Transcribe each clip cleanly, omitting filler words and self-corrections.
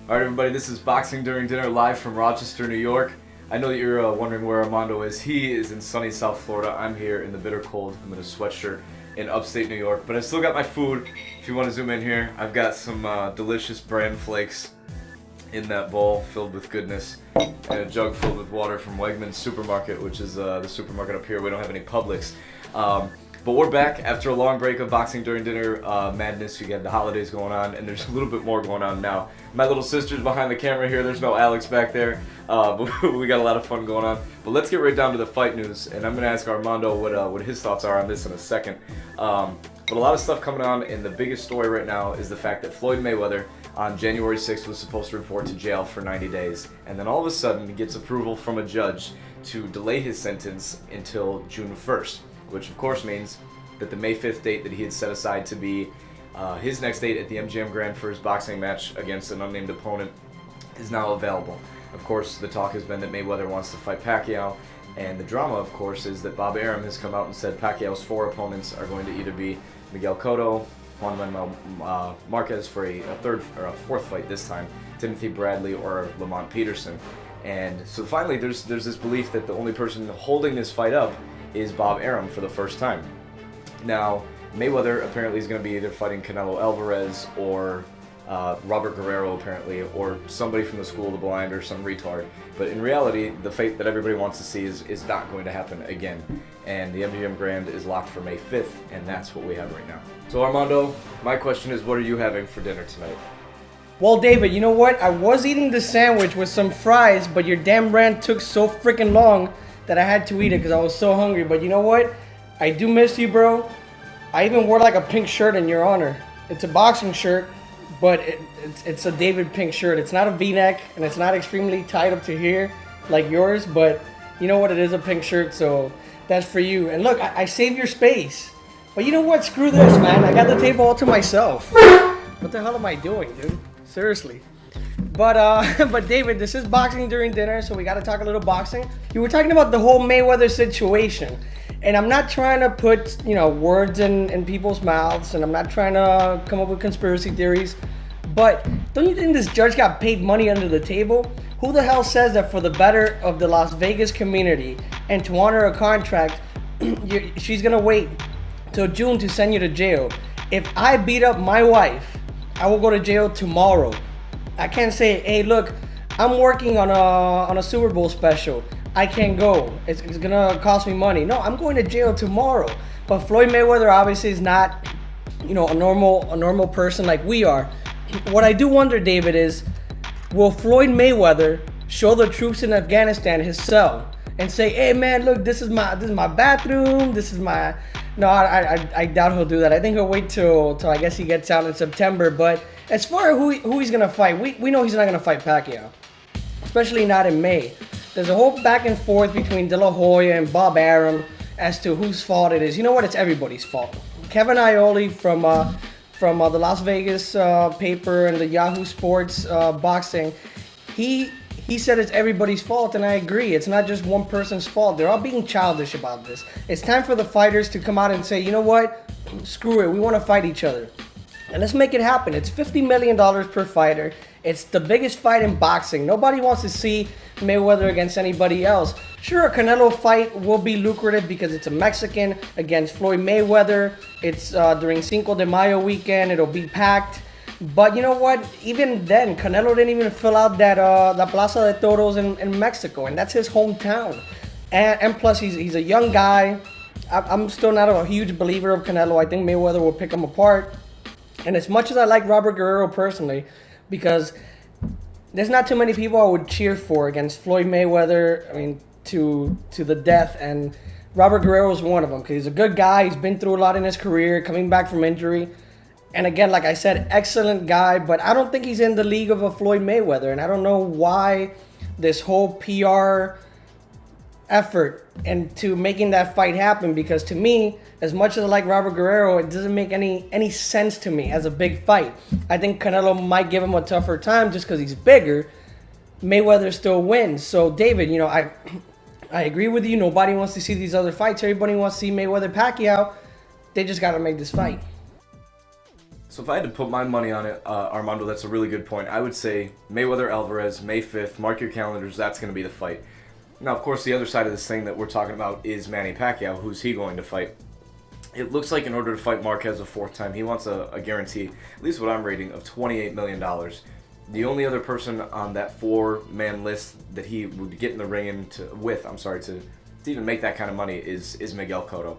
Alright everybody, this is Boxing During Dinner live from Rochester, New York. I know that you're wondering where Armando is. He is in sunny South Florida. I'm here in the bitter cold. I'm in a sweatshirt in upstate New York. But I still got my food. If you want to zoom in here, I've got some delicious bran flakes in that bowl filled with goodness. And a jug filled with water from Wegmans Supermarket, which is the supermarket up here. We don't have any Publix. But we're back after a long break of Boxing During Dinner madness. You got the holidays going on, and there's a little bit more going on now. My little sister's behind the camera here. There's no Alex back there, but we got a lot of fun going on. But let's get right down to the fight news, and I'm going to ask Armando what his thoughts are on this in a second. But a lot of stuff coming on, and the biggest story right now is the fact that Floyd Mayweather on January 6th was supposed to report to jail for 90 days, and then all of a sudden he gets approval from a judge to delay his sentence until June 1st. Which of course means that the May 5th date that he had set aside to be his next date at the MGM Grand for his boxing match against an unnamed opponent is now available. Of course, the talk has been that Mayweather wants to fight Pacquiao, and the drama, of course, is that Bob Arum has come out and said Pacquiao's 4 opponents are going to either be Miguel Cotto, Juan Manuel Marquez for a fourth fight this time, Timothy Bradley, or Lamont Peterson. And so finally, there's this belief that the only person holding this fight up is Bob Arum for the first time. Now, Mayweather apparently is going to be either fighting Canelo Alvarez or Robert Guerrero apparently, or somebody from the School of the Blind or some retard. But in reality, the fate that everybody wants to see is not going to happen again. And the MGM Grand is locked for May 5th, and that's what we have right now. So Armando, my question is, what are you having for dinner tonight? Well, David, you know what? I was eating the sandwich with some fries, but your damn rant took so freaking long that I had to eat it because I was so hungry. But you know what? I do miss you, bro. I even wore like a pink shirt in your honor. It's a boxing shirt, but it's a David pink shirt. It's not a V-neck, and it's not extremely tight up to here like yours, but you know what? It is a pink shirt, so that's for you. And look, I saved your space. But you know what? Screw this, man. I got the table all to myself. What the hell am I doing, dude? Seriously. But David, this is Boxing During Dinner, so we got to talk a little boxing. You were talking about the whole Mayweather situation, and I'm not trying to put, words in people's mouths, and I'm not trying to come up with conspiracy theories, but don't you think this judge got paid money under the table? Who the hell says that for the better of the Las Vegas community and to honor a contract, she's going to wait till June to send you to jail? If I beat up my wife, I will go to jail tomorrow. I can't say, hey, look, I'm working on a Super Bowl special. I can't go. It's gonna cost me money. No, I'm going to jail tomorrow. But Floyd Mayweather obviously is not, a normal person like we are. What I do wonder, David, is will Floyd Mayweather show the troops in Afghanistan his cell and say, hey man, look, this is my bathroom. This is my. No, I doubt he'll do that. I think he'll wait till I guess he gets out in September. But as far as who he's gonna fight, we know he's not gonna fight Pacquiao, especially not in May. There's a whole back and forth between De La Hoya and Bob Arum as to whose fault it is. You know what? It's everybody's fault. Kevin Iole from the Las Vegas paper and the Yahoo Sports boxing, he said it's everybody's fault, and I agree. It's not just one person's fault. They're all being childish about this. It's time for the fighters to come out and say, you know what? Screw it. We want to fight each other. And let's make it happen. It's $50 million per fighter. It's the biggest fight in boxing. Nobody wants to see Mayweather against anybody else. Sure, a Canelo fight will be lucrative because it's a Mexican against Floyd Mayweather. It's during Cinco de Mayo weekend. It'll be packed. But you know what? Even then, Canelo didn't even fill out that La Plaza de Toros in Mexico, and that's his hometown. And plus, he's a young guy. I'm still not a huge believer of Canelo. I think Mayweather will pick him apart. And as much as I like Robert Guerrero personally, because there's not too many people I would cheer for against Floyd Mayweather, I mean, to the death, and Robert Guerrero is one of them, because he's a good guy. He's been through a lot in his career, coming back from injury. And again, like I said, excellent guy, but I don't think he's in the league of a Floyd Mayweather, and I don't know why this whole PR effort into making that fight happen, because to me, as much as I like Robert Guerrero, it doesn't make any sense to me as a big fight. I think Canelo might give him a tougher time just because he's bigger. Mayweather still wins. So David, I agree with you. Nobody wants to see these other fights. Everybody wants to see Mayweather Pacquiao. They just got to make this fight. So if I had to put my money on it, Armando, that's a really good point. I would say Mayweather Alvarez, May 5th. Mark your calendars. That's going to be the fight. Now, of course, the other side of this thing that we're talking about is Manny Pacquiao. Who's he going to fight? It looks like in order to fight Marquez a fourth time, he wants a guarantee, at least what I'm reading, of $28 million. The only other person on that four-man list that he would get in the ring to even make that kind of money is Miguel Cotto.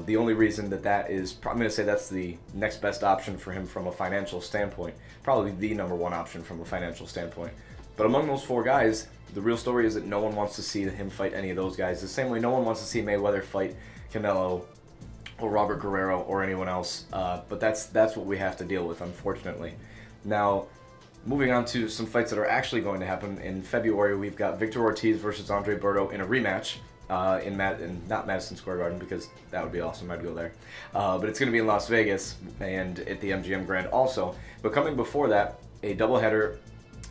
The only reason that is, I'm going to say that's the next best option for him from a financial standpoint. Probably the number one option from a financial standpoint. But among those four guys, the real story is that no one wants to see him fight any of those guys. The same way no one wants to see Mayweather fight Canelo or Robert Guerrero or anyone else. But that's what we have to deal with, unfortunately. Now, moving on to some fights that are actually going to happen. In February, we've got Victor Ortiz versus Andre Berto in a rematch. Not Madison Square Garden, because that would be awesome. I'd go there. But it's going to be in Las Vegas and at the MGM Grand also. But coming before that, a doubleheader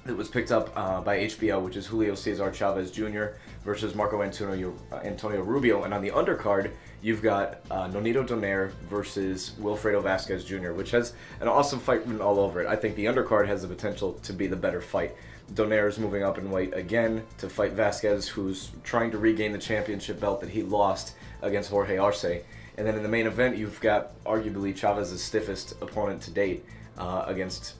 that was picked up by HBO, which is Julio Cesar Chavez Jr. versus Marco Antonio Rubio. And on the undercard, you've got Nonito Donaire versus Wilfredo Vasquez Jr., which has an awesome fight written all over it. I think the undercard has the potential to be the better fight. Donaire is moving up in weight again to fight Vasquez, who's trying to regain the championship belt that he lost against Jorge Arce. And then in the main event, you've got arguably Chavez's stiffest opponent to date against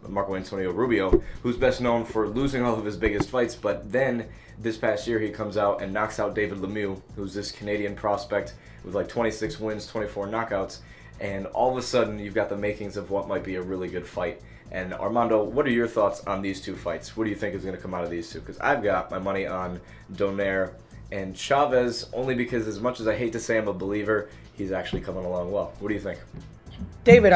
Marco Antonio Rubio, who's best known for losing all of his biggest fights. But then this past year, he comes out and knocks out David Lemieux, who's this Canadian prospect with like 26 wins, 24 knockouts. And all of a sudden, you've got the makings of what might be a really good fight. And Armando, what are your thoughts on these two fights? What do you think is going to come out of these two? Because I've got my money on Donaire and Chavez, only because as much as I hate to say I'm a believer, he's actually coming along well. What do you think? David,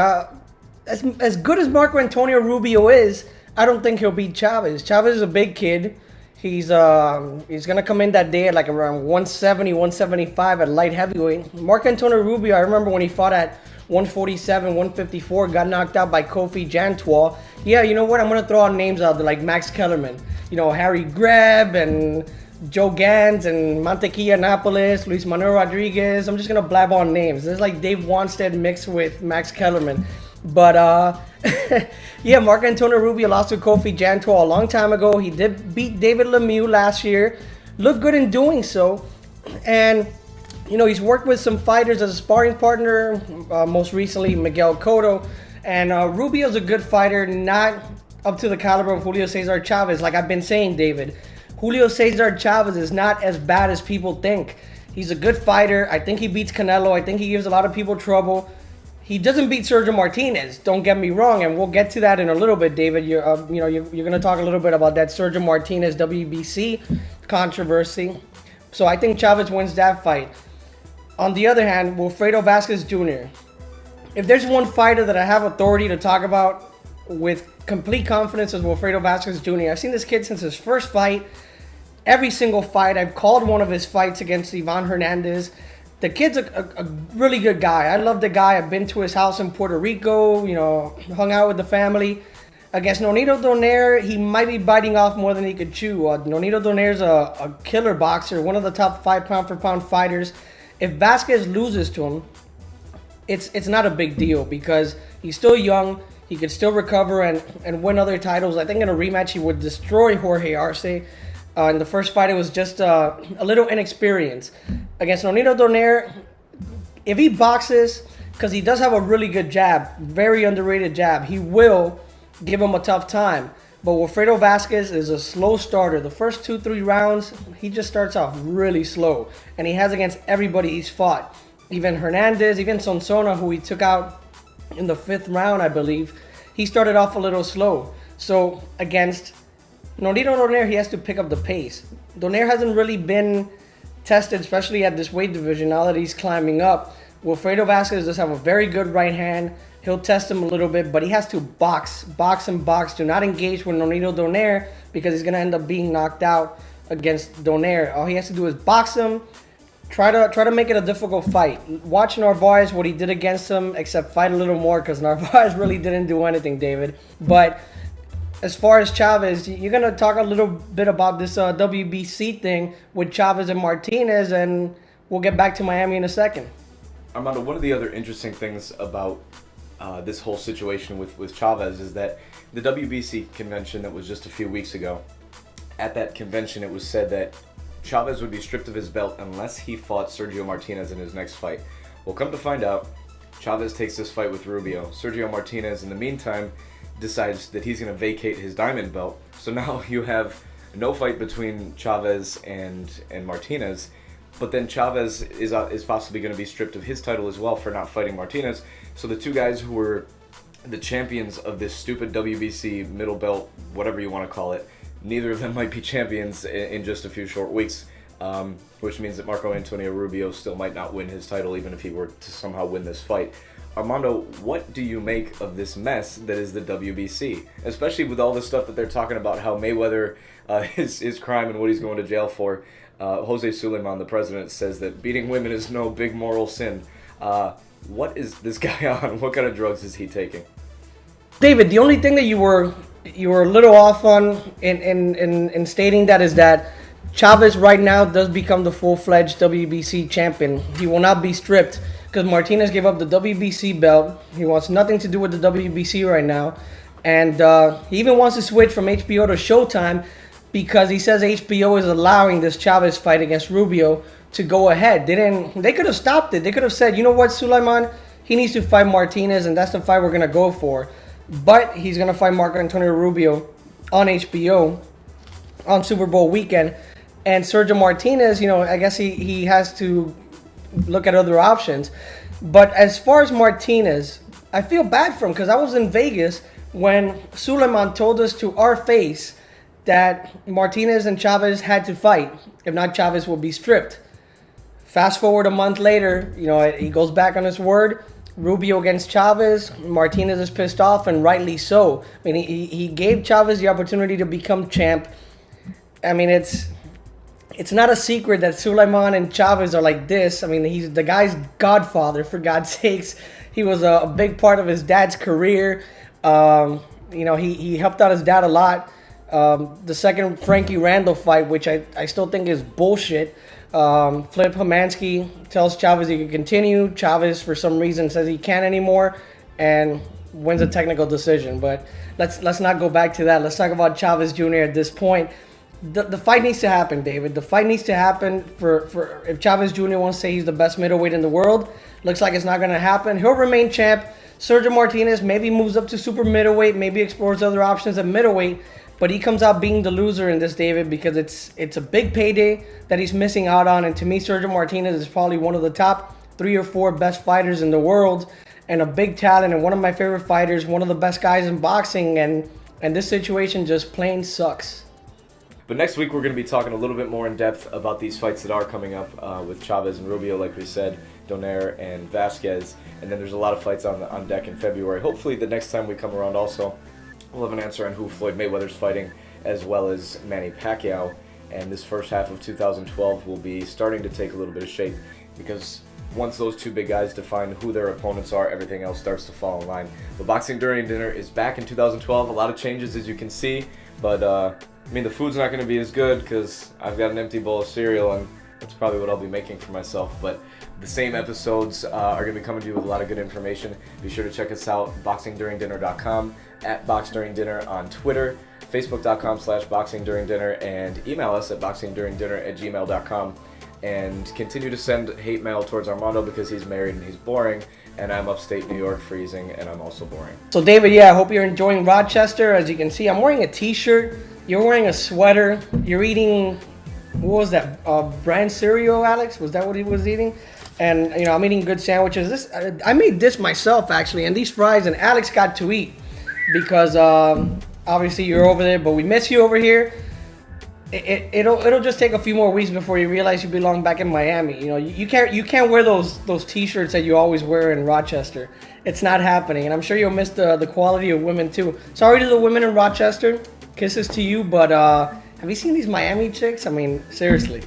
as good as Marco Antonio Rubio is, I don't think he'll beat Chavez. Chavez is a big kid. He's gonna come in that day at like around 170, 175 at light heavyweight. Marco Antonio Rubio, I remember when he fought at 147, 154, got knocked out by Kofi Jantois. Yeah, you know what? I'm gonna throw out names out there like Max Kellerman, Harry Greb and Joe Gans and Mantequilla Napoles, Luis Manuel Rodriguez. I'm just gonna blab on names. It's like Dave Wanstead mixed with Max Kellerman. But yeah, Marco Antonio Rubio lost to Kofi Jantois a long time ago. He did beat David Lemieux last year. Looked good in doing so. And he's worked with some fighters as a sparring partner, most recently Miguel Cotto. And Rubio's a good fighter, not up to the caliber of Julio Cesar Chavez. Like I've been saying, David, Julio Cesar Chavez is not as bad as people think. He's a good fighter. I think he beats Canelo. I think he gives a lot of people trouble. He doesn't beat Sergio Martinez, don't get me wrong, and we'll get to that in a little bit, David. You're going to talk a little bit about that Sergio Martinez WBC controversy. So I think Chavez wins that fight. On the other hand, Wilfredo Vasquez Jr. If there's one fighter that I have authority to talk about with complete confidence is Wilfredo Vasquez Jr. I've seen this kid since his first fight. Every single fight. I've called one of his fights against Ivan Hernandez. The kid's a really good guy. I love the guy. I've been to his house in Puerto Rico, hung out with the family. Against Nonito Donaire, he might be biting off more than he could chew. Nonito Donaire's a killer boxer, one of the top 5 pound-for-pound fighters. If Vasquez loses to him, it's not a big deal because he's still young. He could still recover and win other titles. I think in a rematch, he would destroy Jorge Arce. In the first fight, it was just a little inexperience. Against Nonito Donaire, if he boxes, because he does have a really good jab, very underrated jab, he will give him a tough time. But Wilfredo Vasquez is a slow starter. The first 2-3 rounds, he just starts off really slow. And he has against everybody he's fought. Even Hernandez, even Sonsona, who he took out in the 5th round, I believe, he started off a little slow. So against Nonito Donaire, he has to pick up the pace. Donaire hasn't really been tested, especially at this weight division, now that he's climbing up. Wilfredo Vasquez does have a very good right hand. He'll test him a little bit, but he has to box. Do not engage with Nonito Donaire because he's going to end up being knocked out against Donaire. All he has to do is box him, try to make it a difficult fight. Watch Narvaez, what he did against him, except fight a little more because Narvaez really didn't do anything, David. But as far as Chavez, you're going to talk a little bit about this WBC thing with Chavez and Martinez, and we'll get back to Miami in a second. Armando, one of the other interesting things about this whole situation with Chavez is that the WBC convention that was just a few weeks ago, at that convention it was said that Chavez would be stripped of his belt unless he fought Sergio Martinez in his next fight. Well, come to find out, Chavez takes this fight with Rubio. Sergio Martinez, in the meantime, decides that he's going to vacate his diamond belt. So now you have no fight between Chavez and Martinez, but then Chavez is possibly going to be stripped of his title as well for not fighting Martinez. So the two guys who were the champions of this stupid WBC middle belt, whatever you want to call it, neither of them might be champions in just a few short weeks, which means that Marco Antonio Rubio still might not win his title even if he were to somehow win this fight. Armando, what do you make of this mess that is the WBC? Especially with all the stuff that they're talking about, how Mayweather, his crime and what he's going to jail for. Jose Sulaiman, the president, says that beating women is no big moral sin. What is this guy on? What kind of drugs is he taking? David, the only thing that you were a little off on in stating that is that Chavez right now does become the full-fledged WBC champion. He will not be stripped because Martinez gave up the WBC belt. He wants nothing to do with the WBC right now. And he even wants to switch from HBO to Showtime because he says HBO is allowing this Chavez fight against Rubio to go ahead. They could have stopped it. They could have said, you know what, Sulaiman, he needs to fight Martinez, and that's the fight we're going to go for. But he's going to fight Marco Antonio Rubio on HBO on Super Bowl weekend. And Sergio Martinez, you know, I guess he has to look at other options. But as far as Martinez, I feel bad for him because I was in Vegas when Sulaiman told us to our face that Martinez and Chavez had to fight. If not, Chavez will be stripped. Fast forward a month later, you know, he goes back on his word. Rubio against Chavez. Martinez is pissed off, and rightly so. I mean, he gave Chavez the opportunity to become champ. I mean, it's not a secret that Sulaiman and Chavez are like this. I mean, he's the guy's godfather, for God's sakes. He was a big part of his dad's career. You know, he helped out his dad a lot. The second Frankie Randall fight, which I still think is bullshit. Flip Hamansky tells Chavez he can continue. Chavez, for some reason, says he can't anymore and wins a technical decision. But let's not go back to that. Let's talk about Chavez Jr. at this point. The fight needs to happen, David. The fight needs to happen for if Chavez Jr. wants to say he's the best middleweight in the world. Looks like it's not going to happen. He'll remain champ. Sergio Martinez maybe moves up to super middleweight, maybe explores other options at middleweight. But he comes out being the loser in this, David, because it's a big payday that he's missing out on. And to me, Sergio Martinez is probably one of the top 3 or 4 best fighters in the world and a big talent and one of my favorite fighters, one of the best guys in boxing. And this situation just plain sucks. But next week, we're going to be talking a little bit more in depth about these fights that are coming up with Chavez and Rubio, like we said, Donaire and Vasquez. And then there's a lot of fights on deck in February. Hopefully, the next time we come around also, we'll have an answer on who Floyd Mayweather's fighting, as well as Manny Pacquiao. And this first half of 2012 will be starting to take a little bit of shape because once those two big guys define who their opponents are, everything else starts to fall in line. But Boxing During Dinner is back in 2012. A lot of changes, as you can see. But, I mean, the food's not going to be as good because I've got an empty bowl of cereal, and that's probably what I'll be making for myself. But the same episodes are going to be coming to you with a lot of good information. Be sure to check us out, boxingduringdinner.com, at BoxDuringDinner on Twitter, Facebook.com/BoxingDuringDinner, and email us at boxingduringdinner@gmail.com. And continue to send hate mail towards Armando because he's married and he's boring, and I'm upstate New York freezing, and I'm also boring. So, David, yeah, I hope you're enjoying Rochester. As you can see, I'm wearing a t-shirt. You're wearing a sweater. You're eating, what was that, brand cereal, Alex? Was that what he was eating? And, you know, I'm eating good sandwiches. I made this myself, actually, and these fries, and Alex got to eat because obviously you're over there, but we miss you over here. It'll just take a few more weeks before you realize you belong back in Miami. You know, you can't wear those t-shirts that you always wear in Rochester. It's not happening, and I'm sure you'll miss the quality of women too. Sorry to the women in Rochester, kisses to you, but have you seen these Miami chicks? I mean, seriously,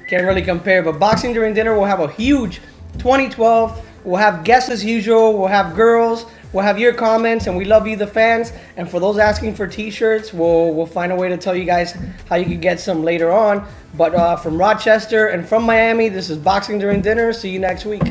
can't really compare. But Boxing During Dinner will have a huge 2012. We'll have guests as usual. We'll have girls. We'll have your comments, and we love you, the fans. And for those asking for t-shirts, we'll find a way to tell you guys how you can get some later on. But from Rochester and from Miami, this is Boxing During Dinner. See you next week.